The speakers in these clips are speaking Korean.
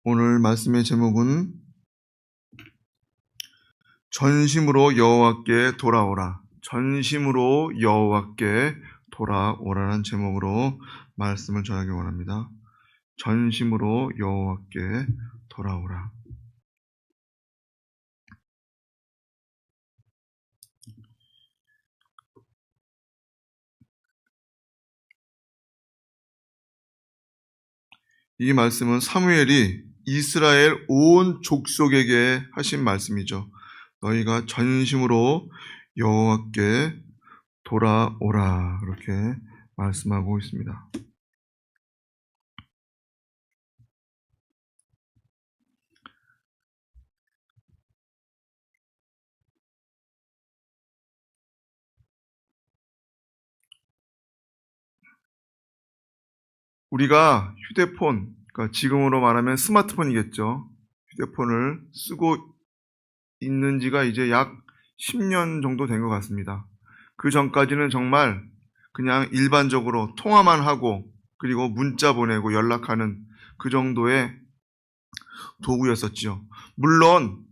오늘 말씀의 제목은 전심으로 여호와께 돌아오라. 전심으로 여호와께 돌아오라는 제목으로 말씀을 전하기 원합니다. 전심으로 여호와께 돌아오라. 이 말씀은 사무엘이 이스라엘 온 족속에게 하신 말씀이죠. 너희가 전심으로 여호와께 돌아오라, 그렇게 말씀하고 있습니다. 우리가 휴대폰, 그러니까 지금으로 말하면 스마트폰이겠죠. 휴대폰을 쓰고 있는 지가 이제 약 10년 정도 된 것 같습니다. 그 전까지는 정말 그냥 일반적으로 통화만 하고 그리고 문자 보내고 연락하는 그 정도의 도구였었죠. 물론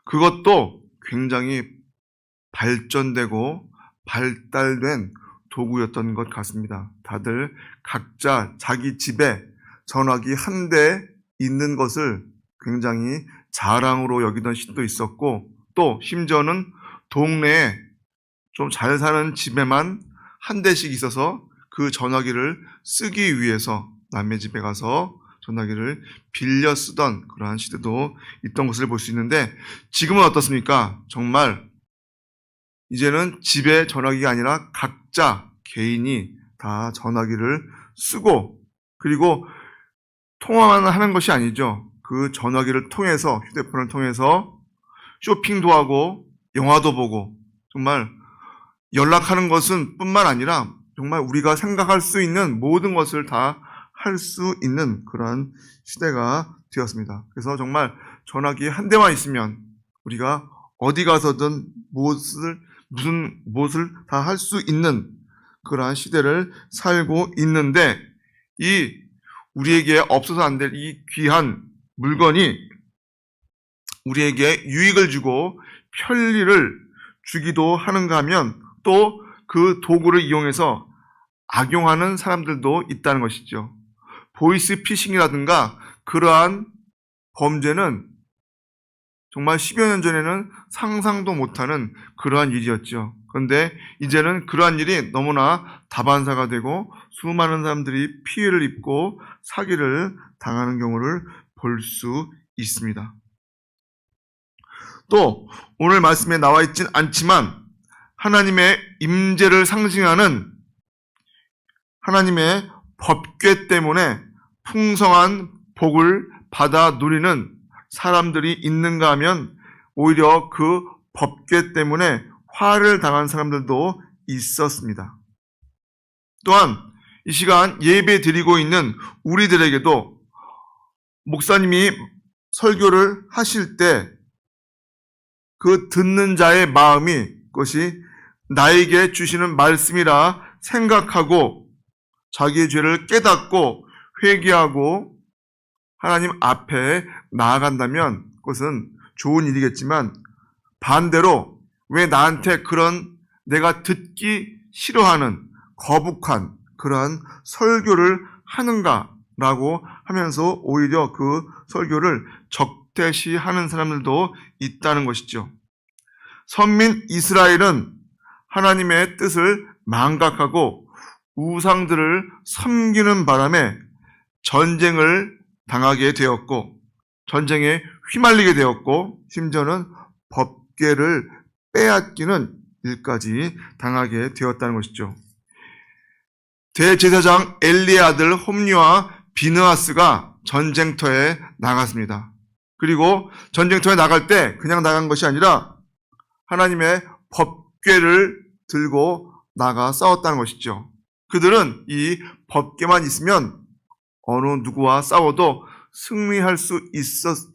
그것도 굉장히 발전되고 발달된 도구였던 것 같습니다. 다들 각자 자기 집에 전화기 한 대 있는 것을 굉장히 자랑으로 여기던 시대도 있었고, 또 심지어는 동네에 좀 잘 사는 집에만 한 대씩 있어서 그 전화기를 쓰기 위해서 남의 집에 가서 전화기를 빌려 쓰던 그러한 시대도 있던 것을 볼 수 있는데, 지금은 어떻습니까? 정말 이제는 집에 전화기가 아니라 각자 개인이 다 전화기를 쓰고, 그리고 통화만 하는 것이 아니죠. 그 전화기를 통해서, 휴대폰을 통해서 쇼핑도 하고 영화도 보고, 정말 연락하는 것은 뿐만 아니라 정말 우리가 생각할 수 있는 모든 것을 다 할 수 있는 그런 시대가 되었습니다. 그래서 정말 전화기 한 대만 있으면 우리가 어디 가서든 무엇을 다 할 수 있는 그러한 시대를 살고 있는데, 이 우리에게 없어서 안 될 이 귀한 물건이 우리에게 유익을 주고 편리를 주기도 하는가 하면 또 그 도구를 이용해서 악용하는 사람들도 있다는 것이죠. 보이스 피싱이라든가 그러한 범죄는 정말 10여 년 전에는 상상도 못하는 그러한 일이었죠. 그런데 이제는 그러한 일이 너무나 다반사가 되고 수많은 사람들이 피해를 입고 사기를 당하는 경우를 볼 수 있습니다. 또 오늘 말씀에 나와 있진 않지만 하나님의 임재를 상징하는 하나님의 법궤 때문에 풍성한 복을 받아 누리는 사람들이 있는가 하면 오히려 그 법궤 때문에 화를 당한 사람들도 있었습니다. 또한 이 시간 예배 드리고 있는 우리들에게도 목사님이 설교를 하실 때 그 듣는 자의 마음이 그것이 나에게 주시는 말씀이라 생각하고 자기의 죄를 깨닫고 회개하고 하나님 앞에 나아간다면 그것은 좋은 일이겠지만, 반대로 왜 나한테 그런 내가 듣기 싫어하는 거북한 그러한 설교를 하는가라고 하면서 오히려 그 설교를 적대시하는 사람들도 있다는 것이죠. 선민 이스라엘은 하나님의 뜻을 망각하고 우상들을 섬기는 바람에 전쟁을 당하게 되었고, 전쟁에 휘말리게 되었고, 심지어는 법궤를 빼앗기는 일까지 당하게 되었다는 것이죠. 대제사장 엘리의 아들 홈리와 비느하스가 전쟁터에 나갔습니다. 그리고 전쟁터에 나갈 때 그냥 나간 것이 아니라 하나님의 법궤를 들고 나가 싸웠다는 것이죠. 그들은 이 법궤만 있으면 어느 누구와 싸워도 승리할 수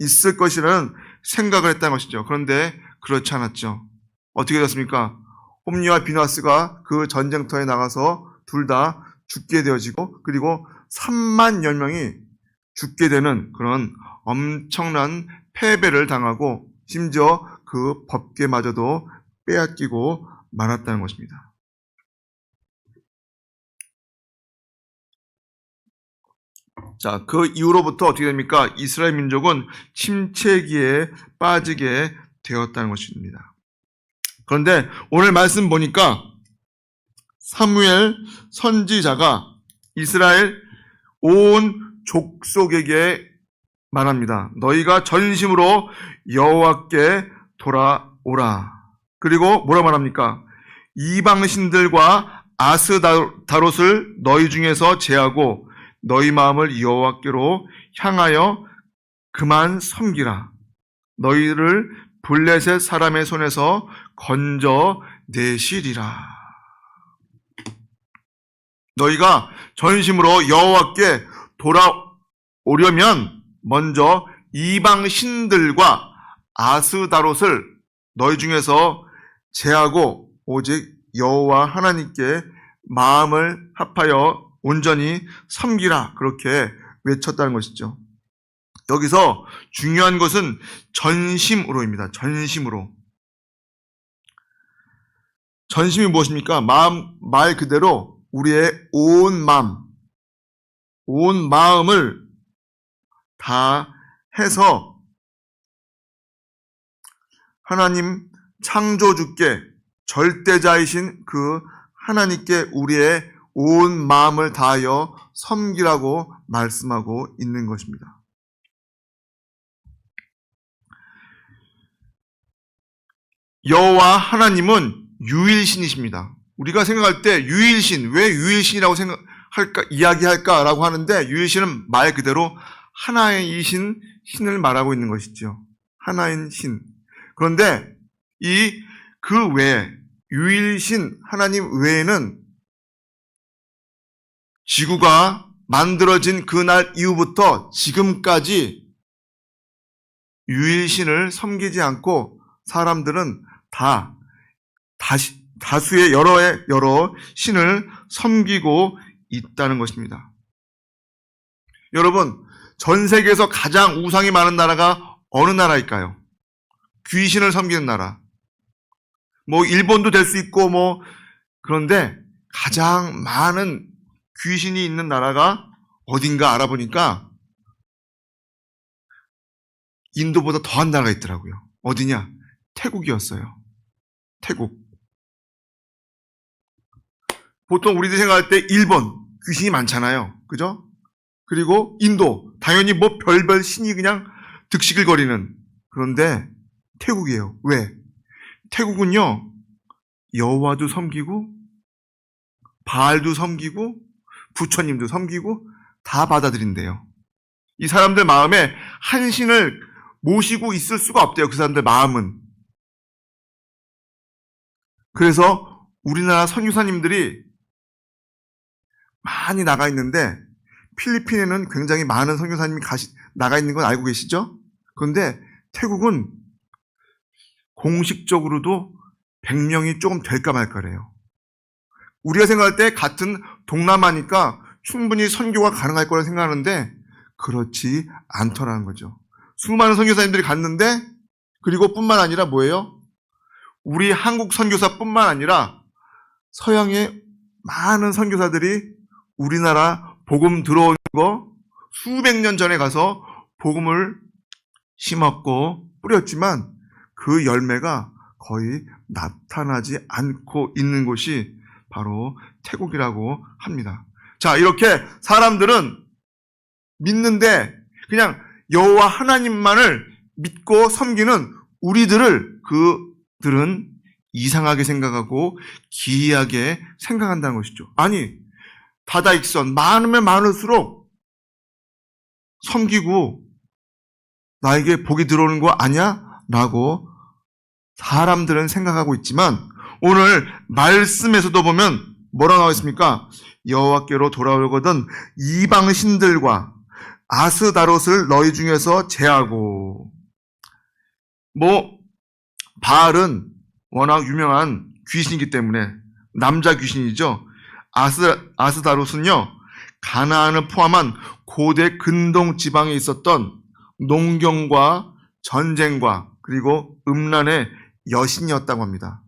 있을 것이라는 생각을 했다는 것이죠. 그런데 그렇지 않았죠. 어떻게 됐습니까? 홈리와 비느하스가 그 전쟁터에 나가서 둘 다 죽게 되어지고, 그리고 3만 여 명이 죽게 되는 그런 엄청난 패배를 당하고 심지어 그 법궤마저도 빼앗기고 말았다는 것입니다. 자, 그 이후로부터 어떻게 됩니까? 이스라엘 민족은 침체기에 빠지게 되었다는 것입니다. 그런데 오늘 말씀 보니까 사무엘 선지자가 이스라엘 온 족속에게 말합니다. 너희가 전심으로 여호와께 돌아오라. 그리고 뭐라 말합니까? 이방신들과 아스다롯을 너희 중에서 제하고 너희 마음을 여호와께로 향하여 그만 섬기라. 너희를 블레셋 사람의 손에서 건져내시리라. 너희가 전심으로 여호와께 돌아오려면 먼저 이방 신들과 아스다롯을 너희 중에서 제하고 오직 여호와 하나님께 마음을 합하여 온전히 섬기라. 그렇게 외쳤다는 것이죠. 여기서 중요한 것은 전심으로입니다. 전심으로. 전심이 무엇입니까? 말 그대로 우리의 온 마음을 다 해서 하나님 창조주께 절대자이신 그 하나님께 우리의 온 마음을 다하여 섬기라고 말씀하고 있는 것입니다. 여호와 하나님은 유일신이십니다. 우리가 생각할 때 유일신, 왜 유일신이라고 이야기할까라고 하는데 유일신은 말 그대로 하나이신 신을 말하고 있는 것이죠. 하나인 신. 그런데 그 외에 유일신 하나님 외에는 지구가 만들어진 그날 이후부터 지금까지 유일신을 섬기지 않고 사람들은 다수의 여러 신을 섬기고 있다는 것입니다. 여러분, 전 세계에서 가장 우상이 많은 나라가 어느 나라일까요? 귀신을 섬기는 나라. 일본도 될 수 있고 그런데 가장 많은 귀신이 있는 나라가 어딘가 알아보니까 인도보다 더한 나라가 있더라고요. 어디냐? 태국이었어요. 태국. 보통 우리들이 생각할 때 일본 귀신이 많잖아요. 그죠? 그리고 인도 당연히 별별 신이 그냥 득식을 거리는. 그런데 태국이에요. 왜? 태국은요 여호와도 섬기고 바알도 섬기고 부처님도 섬기고 다 받아들인대요. 이 사람들 마음에 한 신을 모시고 있을 수가 없대요. 그 사람들 마음은. 그래서 우리나라 선교사님들이 많이 나가 있는데 필리핀에는 굉장히 많은 선교사님이 나가 있는 건 알고 계시죠? 그런데 태국은 공식적으로도 100명이 조금 될까 말까래요. 우리가 생각할 때 같은 동남아니까 충분히 선교가 가능할 거라 생각하는데 그렇지 않더라는 거죠. 수많은 선교사님들이 갔는데 그리고 뿐만 아니라 뭐예요? 우리 한국 선교사뿐만 아니라 서양의 많은 선교사들이 우리나라 복음 들어온 거 수백 년 전에 가서 복음을 심었고 뿌렸지만 그 열매가 거의 나타나지 않고 있는 곳이 바로 태국이라고 합니다. 자, 이렇게 사람들은 믿는데 그냥 여호와 하나님만을 믿고 섬기는 그들은 이상하게 생각하고 기이하게 생각한다는 것이죠. 아니, 다다익선 많으면 많을수록 섬기고 나에게 복이 들어오는 거 아니야? 라고 사람들은 생각하고 있지만 오늘 말씀에서도 보면 뭐라고 나와 있습니까? 여호와께로 돌아오거든 이방 신들과 아스다롯을 너희 중에서 제하고. 바알은 워낙 유명한 귀신이기 때문에 남자 귀신이죠. 아스다롯은요 가나안을 포함한 고대 근동 지방에 있었던 농경과 전쟁과 그리고 음란의 여신이었다고 합니다.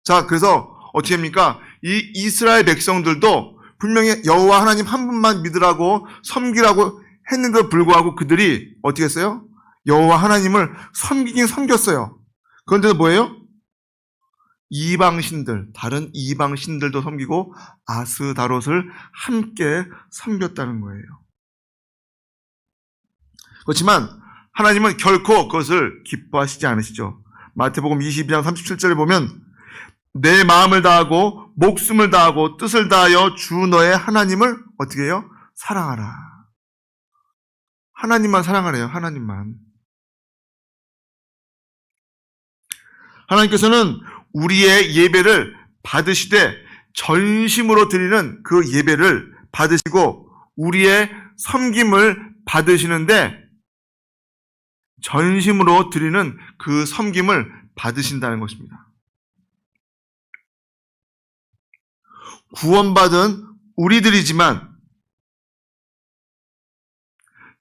자, 그래서 어떻게 합니까? 이 이스라엘 백성들도 분명히 여호와 하나님 한 분만 믿으라고 섬기라고 했는데도 불구하고 그들이 어떻게 했어요? 여호와 하나님을 섬기긴 섬겼어요. 그런데도 뭐예요? 이방신들, 다른 이방신들도 섬기고 아스다롯을 함께 섬겼다는 거예요. 그렇지만 하나님은 결코 그것을 기뻐하시지 않으시죠. 마태복음 22장 37절에 보면 내 마음을 다하고 목숨을 다하고 뜻을 다하여 주 너의 하나님을 어떻게 해요? 사랑하라. 하나님만 사랑하래요. 하나님만. 하나님께서는 우리의 예배를 받으시되 전심으로 드리는 그 예배를 받으시고 우리의 섬김을 받으시는데 전심으로 드리는 그 섬김을 받으신다는 것입니다. 구원받은 우리들이지만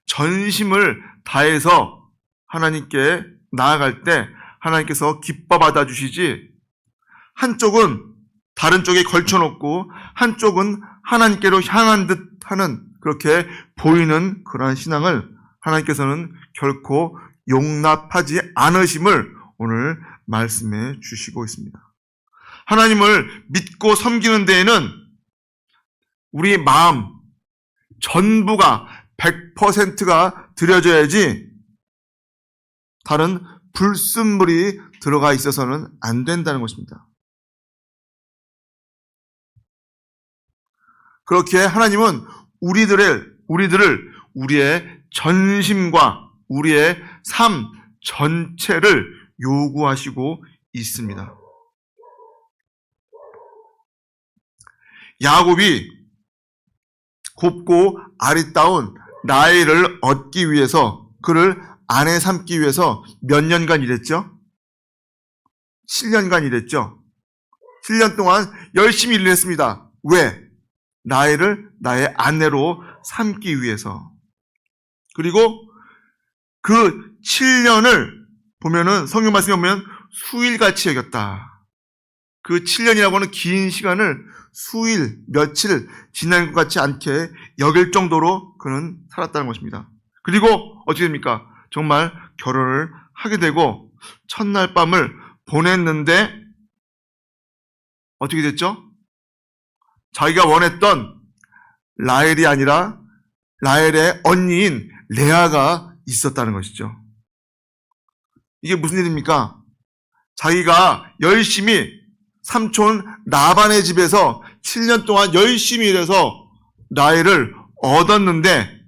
전심을 다해서 하나님께 나아갈 때 하나님께서 기뻐 받아주시지 한쪽은 다른 쪽에 걸쳐놓고 한쪽은 하나님께로 향한 듯 하는 그렇게 보이는 그러한 신앙을 하나님께서는 결코 용납하지 않으심을 오늘 말씀해 주시고 있습니다. 하나님을 믿고 섬기는 데에는 우리 마음 전부가 100%가 드려져야지 다른 불순물이 들어가 있어서는 안 된다는 것입니다. 그렇게 하나님은 우리들을 우리의 전심과 우리의 삶 전체를 요구하시고 있습니다. 야곱이 곱고 아리따운 라헬을 얻기 위해서 그를 아내 삼기 위해서 몇 년간 일했죠? 7년간 일했죠. 7년 동안 열심히 일을 했습니다. 왜? 라헬을 나의 아내로 삼기 위해서. 그리고 그 7년을 보면은 성경 말씀에 보면 수일같이 여겼다. 그 7년이라고 하는 긴 시간을 수일, 며칠 지난 것 같지 않게 여길 정도로 그는 살았다는 것입니다. 그리고 어떻게 됩니까? 정말 결혼을 하게 되고 첫날 밤을 보냈는데 어떻게 됐죠? 자기가 원했던 라헬이 아니라 라헬의 언니인 레아가 있었다는 것이죠. 이게 무슨 일입니까? 자기가 열심히 삼촌 라반의 집에서 7년 동안 열심히 일해서 라헬을 얻었는데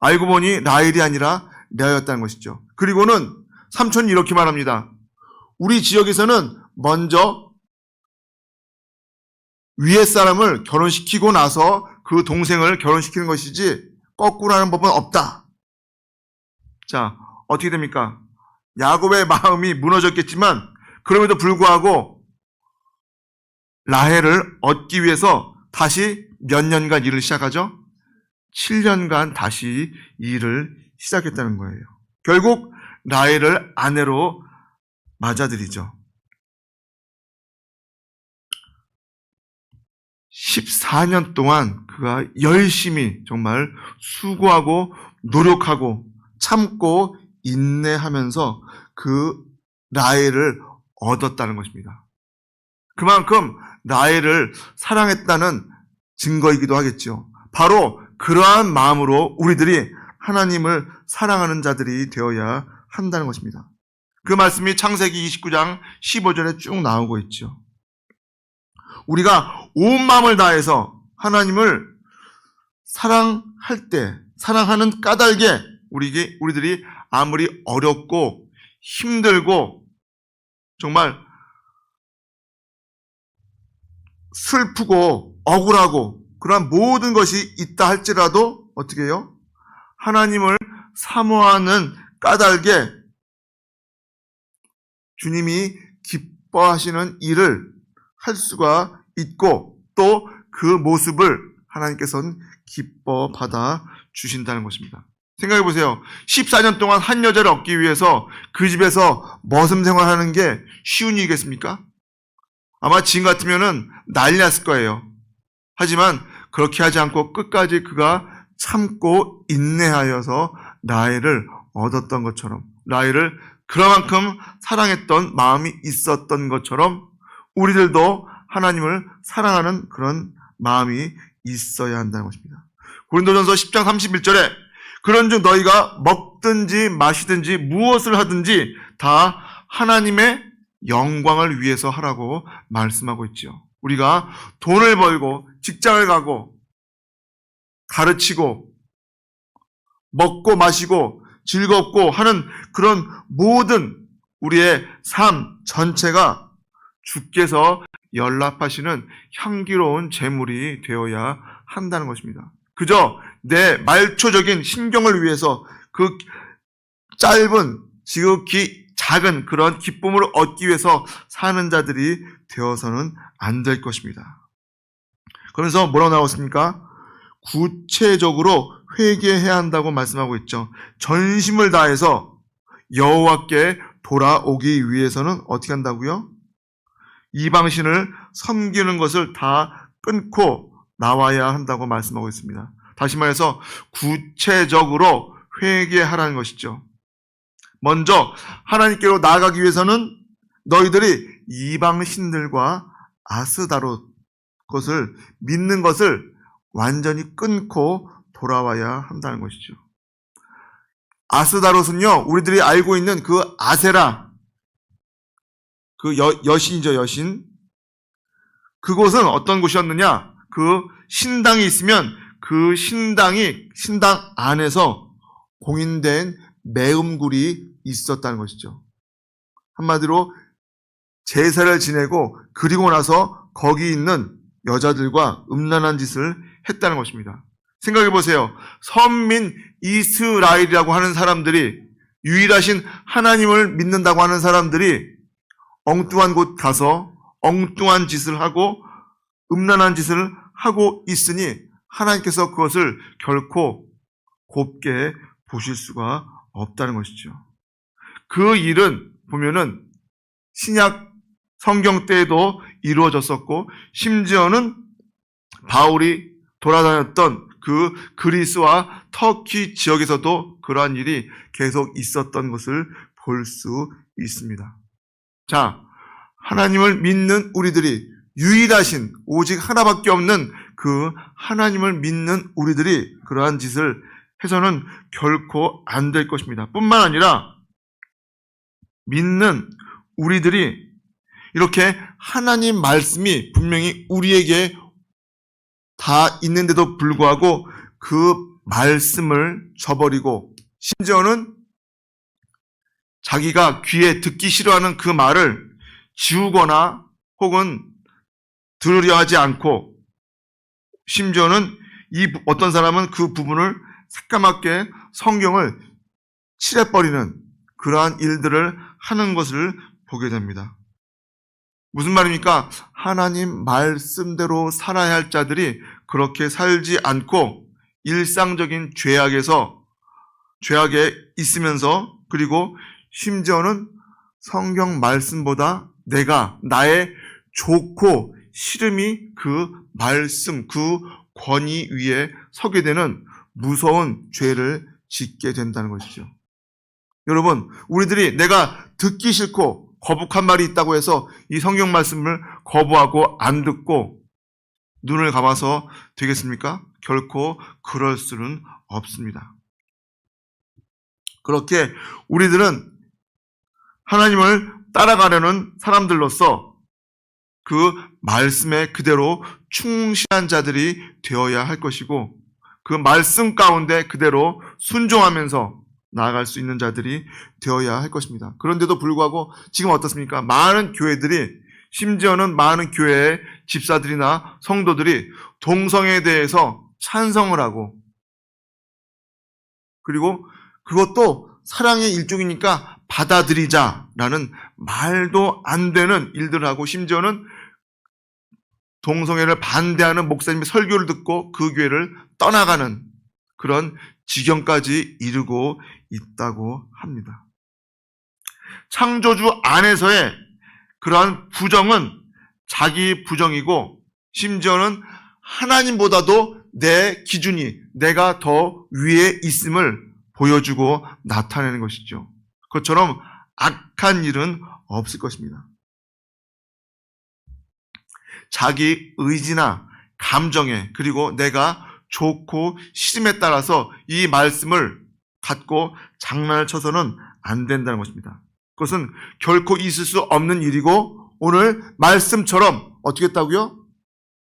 알고 보니 라헬이 아니라 레아였다는 것이죠. 그리고는 삼촌이 이렇게 말합니다. 우리 지역에서는 먼저 위에 사람을 결혼시키고 나서 그 동생을 결혼시키는 것이지 거꾸로 하는 법은 없다. 자, 어떻게 됩니까? 야곱의 마음이 무너졌겠지만 그럼에도 불구하고 라헬을 얻기 위해서 다시 몇 년간 일을 시작하죠? 7년간 다시 일을 시작했다는 거예요. 결국 라헬을 아내로 맞아들이죠. 14년 동안 그가 열심히 정말 수고하고 노력하고 참고 인내하면서 그 라헬을 얻었다는 것입니다. 그만큼 라헬을 사랑했다는 증거이기도 하겠죠. 바로 그러한 마음으로 우리들이 하나님을 사랑하는 자들이 되어야 한다는 것입니다. 그 말씀이 창세기 29장 15절에 쭉 나오고 있죠. 우리가 온 마음을 다해서 하나님을 사랑할 때, 사랑하는 까닭에 우리들이 아무리 어렵고 힘들고 정말 슬프고 억울하고 그러한 모든 것이 있다 할지라도 어떻게 해요? 하나님을 사모하는 까닭에 주님이 기뻐하시는 일을 할 수가 있고 또 그 모습을 하나님께서는 기뻐 받아 주신다는 것입니다. 생각해 보세요. 14년 동안 한 여자를 얻기 위해서 그 집에서 머슴 생활하는 게 쉬운 일이겠습니까? 아마 지금 같으면은 난리 났을 거예요. 하지만 그렇게 하지 않고 끝까지 그가 참고 인내하여서 라헬을 얻었던 것처럼, 라헬을 그만큼 사랑했던 마음이 있었던 것처럼 우리들도 하나님을 사랑하는 그런 마음이 있어야 한다는 것입니다. 고린도전서 10장 31절에 그런즉 너희가 먹든지 마시든지 무엇을 하든지 다 하나님의 영광을 위해서 하라고 말씀하고 있죠. 우리가 돈을 벌고 직장을 가고 가르치고 먹고 마시고 즐겁고 하는 그런 모든 우리의 삶 전체가 주께서 연락하시는 향기로운 제물이 되어야 한다는 것입니다. 그저 내 말초적인 신경을 위해서 그 짧은 지극히 작은 그런 기쁨을 얻기 위해서 사는 자들이 되어서는 안 될 것입니다. 그러면서 뭐라고 나왔습니까? 구체적으로 회개해야 한다고 말씀하고 있죠. 전심을 다해서 여호와께 돌아오기 위해서는 어떻게 한다고요? 이방신을 섬기는 것을 다 끊고 나와야 한다고 말씀하고 있습니다. 다시 말해서 구체적으로 회개하라는 것이죠. 먼저 하나님께로 나아가기 위해서는 너희들이 이방신들과 아스다롯 것을 믿는 것을 완전히 끊고 돌아와야 한다는 것이죠. 아스다롯은요, 우리들이 알고 있는 그 아세라, 그 여신이죠, 여신. 그곳은 어떤 곳이었느냐? 그 신당이 있으면 그 신당 안에서 공인된 매음굴이 있었다는 것이죠. 한마디로 제사를 지내고 그리고 나서 거기 있는 여자들과 음란한 짓을 했다는 것입니다. 생각해 보세요. 선민 이스라엘이라고 하는 사람들이, 유일하신 하나님을 믿는다고 하는 사람들이 엉뚱한 곳 가서 엉뚱한 짓을 하고 음란한 짓을 하고 있으니 하나님께서 그것을 결코 곱게 보실 수가 없다는 것이죠. 그 일은 보면은 신약 성경 때에도 이루어졌었고, 심지어는 바울이 돌아다녔던 그 그리스와 터키 지역에서도 그러한 일이 계속 있었던 것을 볼 수 있습니다. 자, 하나님을 믿는 우리들이, 유일하신 오직 하나밖에 없는 그 하나님을 믿는 우리들이 그러한 짓을 해서는 결코 안 될 것입니다. 뿐만 아니라 믿는 우리들이 이렇게 하나님 말씀이 분명히 우리에게 다 있는데도 불구하고 그 말씀을 저버리고, 심지어는 자기가 귀에 듣기 싫어하는 그 말을 지우거나 혹은 들으려 하지 않고, 심지어는 어떤 사람은 그 부분을 새까맣게 성경을 칠해버리는 그러한 일들을 하는 것을 보게 됩니다. 무슨 말입니까? 하나님 말씀대로 살아야 할 자들이 그렇게 살지 않고 일상적인 죄악에 있으면서, 그리고 심지어는 성경 말씀보다 나의 좋고 싫음이 그 말씀, 그 권위 위에 서게 되는 무서운 죄를 짓게 된다는 것이죠. 여러분, 우리들이 내가 듣기 싫고 거북한 말이 있다고 해서 이 성경 말씀을 거부하고 안 듣고 눈을 감아서 되겠습니까? 결코 그럴 수는 없습니다. 그렇게 우리들은 하나님을 따라가려는 사람들로서 그 말씀에 그대로 충실한 자들이 되어야 할 것이고, 그 말씀 가운데 그대로 순종하면서 나아갈 수 있는 자들이 되어야 할 것입니다. 그런데도 불구하고 지금 어떻습니까? 많은 교회들이, 심지어는 많은 교회의 집사들이나 성도들이 동성애에 대해서 찬성을 하고, 그리고 그것도 사랑의 일종이니까 받아들이자라는 말도 안 되는 일들을 하고, 심지어는 동성애를 반대하는 목사님의 설교를 듣고 그 교회를 떠나가는 그런 지경까지 이르고 있다고 합니다. 창조주 안에서의 그러한 부정은 자기 부정이고 심지어는 하나님보다도 내 기준이 내가 더 위에 있음을 보여주고 나타내는 것이죠. 그것처럼 악한 일은 없을 것입니다. 자기 의지나 감정에 그리고 내가 좋고 싫음에 따라서 이 말씀을 갖고 장난을 쳐서는 안 된다는 것입니다. 그것은 결코 있을 수 없는 일이고 오늘 말씀처럼 어떻게 했다고요?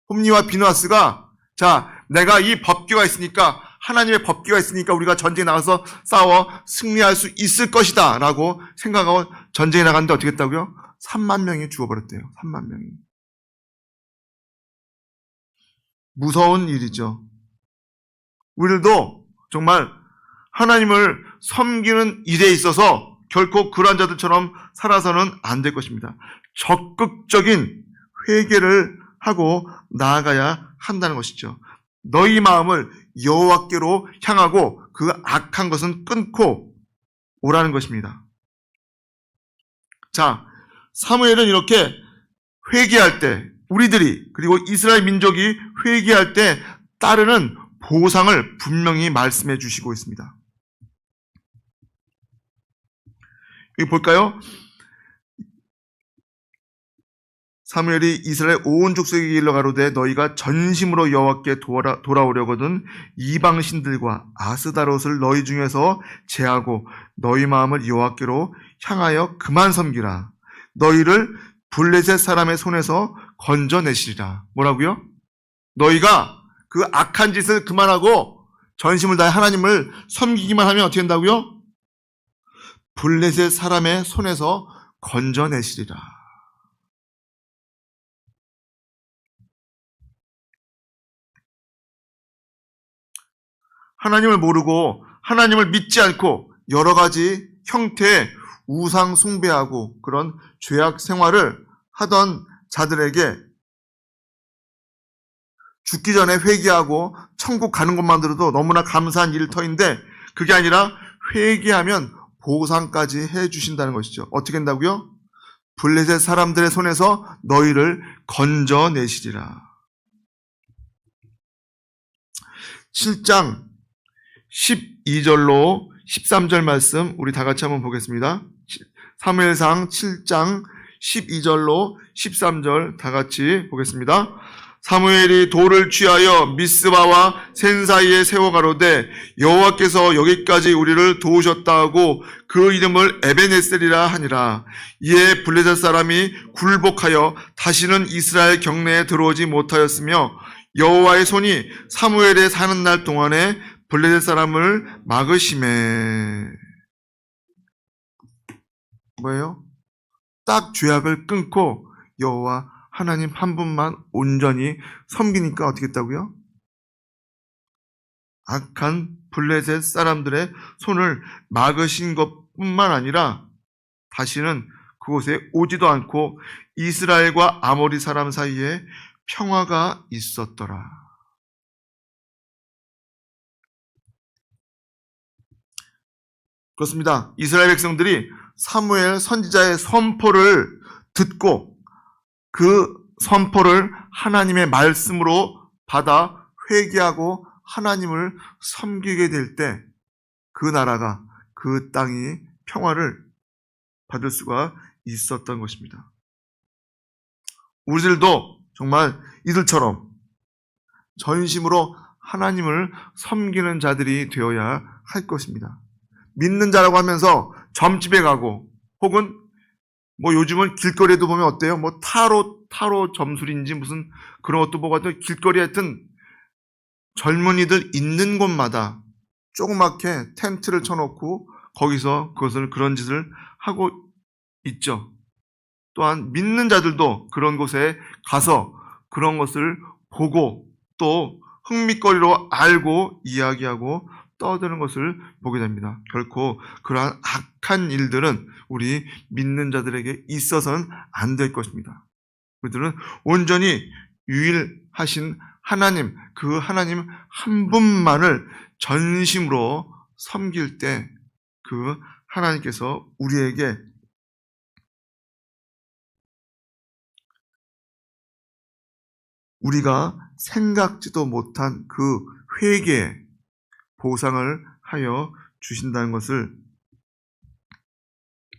홈리와 비누아스가 자 내가 이 법궤가 있으니까 하나님의 법궤가 있으니까 우리가 전쟁에 나가서 싸워 승리할 수 있을 것이다 라고 생각하고 전쟁에 나갔는데 어떻게 했다고요? 3만 명이 죽어버렸대요. 3만 명이. 무서운 일이죠. 우리들도 정말 하나님을 섬기는 일에 있어서 결코 그러한 자들처럼 살아서는 안 될 것입니다. 적극적인 회개를 하고 나아가야 한다는 것이죠. 너희 마음을 여호와께로 향하고 그 악한 것은 끊고 오라는 것입니다. 자, 사무엘은 이렇게 회개할 때 우리들이 그리고 이스라엘 민족이 회개할 때 따르는 보상을 분명히 말씀해 주시고 있습니다. 여기 볼까요? 사무엘이 이스라엘 온 족속에게 일러 가로되 너희가 전심으로 여호와께 돌아오려거든 이방 신들과 아스다롯을 너희 중에서 제하고 너희 마음을 여호와께로 향하여 그만 섬기라. 너희를 블레셋 사람의 손에서 건져내시리라. 뭐라고요? 너희가 그 악한 짓을 그만하고 전심을 다해 하나님을 섬기기만 하면 어떻게 된다고요? 블레셋 사람의 손에서 건져내시리라. 하나님을 모르고 하나님을 믿지 않고 여러 가지 형태의 우상 숭배하고 그런 죄악 생활을 하던 자들에게 죽기 전에 회개하고 천국 가는 것만으로도 너무나 감사한 일일 터인데 그게 아니라 회개하면 보상까지 해주신다는 것이죠. 어떻게 한다고요? 블레셋 사람들의 손에서 너희를 건져내시리라. 7장 12절로 13절 말씀 우리 다 같이 한번 보겠습니다. 사무엘상 7장 12절로 13절 다 같이 보겠습니다. 사무엘이 돌을 취하여 미스바와 센 사이에 세워 가로되 여호와께서 여기까지 우리를 도우셨다 하고 그 이름을 에베네셀이라 하니라. 이에 블레셋 사람이 굴복하여 다시는 이스라엘 경내에 들어오지 못하였으며 여호와의 손이 사무엘에 사는 날 동안에 블레셋 사람을 막으심에 뭐예요? 딱 죄악을 끊고 여호와 하나님 한 분만 온전히 섬기니까 어떻게 했다고요? 악한 블레셋 사람들의 손을 막으신 것뿐만 아니라 다시는 그곳에 오지도 않고 이스라엘과 아모리 사람 사이에 평화가 있었더라. 그렇습니다. 이스라엘 백성들이 사무엘 선지자의 선포를 듣고 그 선포를 하나님의 말씀으로 받아 회개하고 하나님을 섬기게 될 때 그 나라가 그 땅이 평화를 받을 수가 있었던 것입니다. 우리들도 정말 이들처럼 전심으로 하나님을 섬기는 자들이 되어야 할 것입니다. 믿는 자라고 하면서 점집에 가고 혹은 뭐 요즘은 길거리에도 보면 어때요? 뭐 타로 점술인지 무슨 그런 것도 보고 길거리에 하여튼 젊은이들 있는 곳마다 조그맣게 텐트를 쳐놓고 거기서 그런 짓을 하고 있죠. 또한 믿는 자들도 그런 곳에 가서 그런 것을 보고 또 흥미거리로 알고 이야기하고 떠드는 것을 보게 됩니다. 결코 그러한 악한 일들은 우리 믿는 자들에게 있어서는 안 될 것입니다. 우리들은 온전히 유일하신 하나님, 그 하나님 한 분만을 전심으로 섬길 때 그 하나님께서 우리에게 우리가 생각지도 못한 그 회개의 보상을 하여 주신다는 것을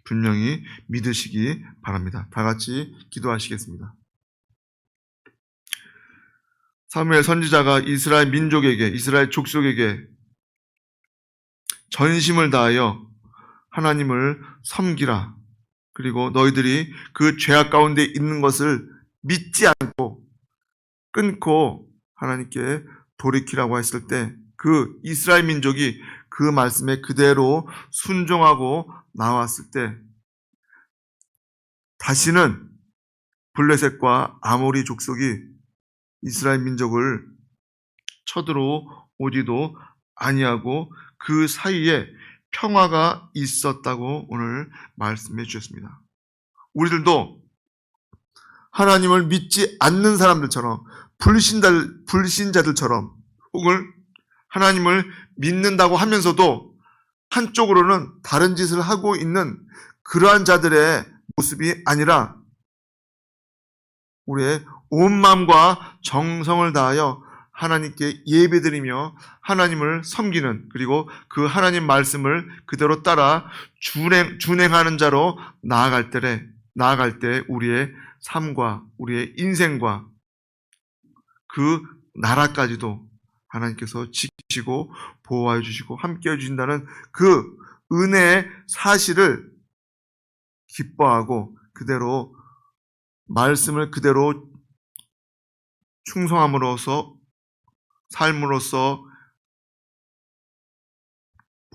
분명히 믿으시기 바랍니다. 다 같이 기도하시겠습니다. 사무엘 선지자가 이스라엘 민족에게, 이스라엘 족속에게 전심을 다하여 하나님을 섬기라. 그리고 너희들이 그 죄악 가운데 있는 것을 믿지 않고 끊고 하나님께 돌이키라고 했을 때 그 이스라엘 민족이 그 말씀에 그대로 순종하고 나왔을 때 다시는 블레셋과 아모리 족속이 이스라엘 민족을 쳐들어오지도 아니하고 그 사이에 평화가 있었다고 오늘 말씀해 주셨습니다. 우리들도 하나님을 믿지 않는 사람들처럼 불신자들처럼 혹은 하나님을 믿는다고 하면서도 한쪽으로는 다른 짓을 하고 있는 그러한 자들의 모습이 아니라 우리의 온 마음과 정성을 다하여 하나님께 예배드리며 하나님을 섬기는, 그리고 그 하나님 말씀을 그대로 따라 준행하는 자로 나아갈 때 우리의 삶과 우리의 인생과 그 나라까지도 하나님께서 지키시고 보호해 주시고 함께 해 주신다는 그 은혜의 사실을 기뻐하고 그대로 말씀을 그대로 충성함으로써 삶으로써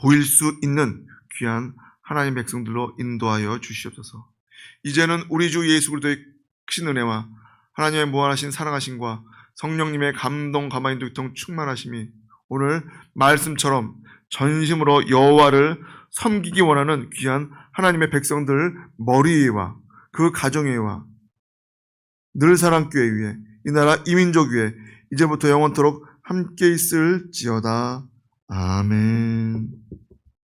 보일 수 있는 귀한 하나님 백성들로 인도하여 주시옵소서. 이제는 우리 주 예수 그리스도의 크신 은혜와 하나님의 무한하신 사랑하심과 성령님의 감동 가만히 도통 충만하심이 오늘 말씀처럼 전심으로 여호와를 섬기기 원하는 귀한 하나님의 백성들 머리 위와 그 가정 위와 늘 사랑교회 위에 이 나라 이민족 위에 이제부터 영원토록 함께 있을지어다. 아멘.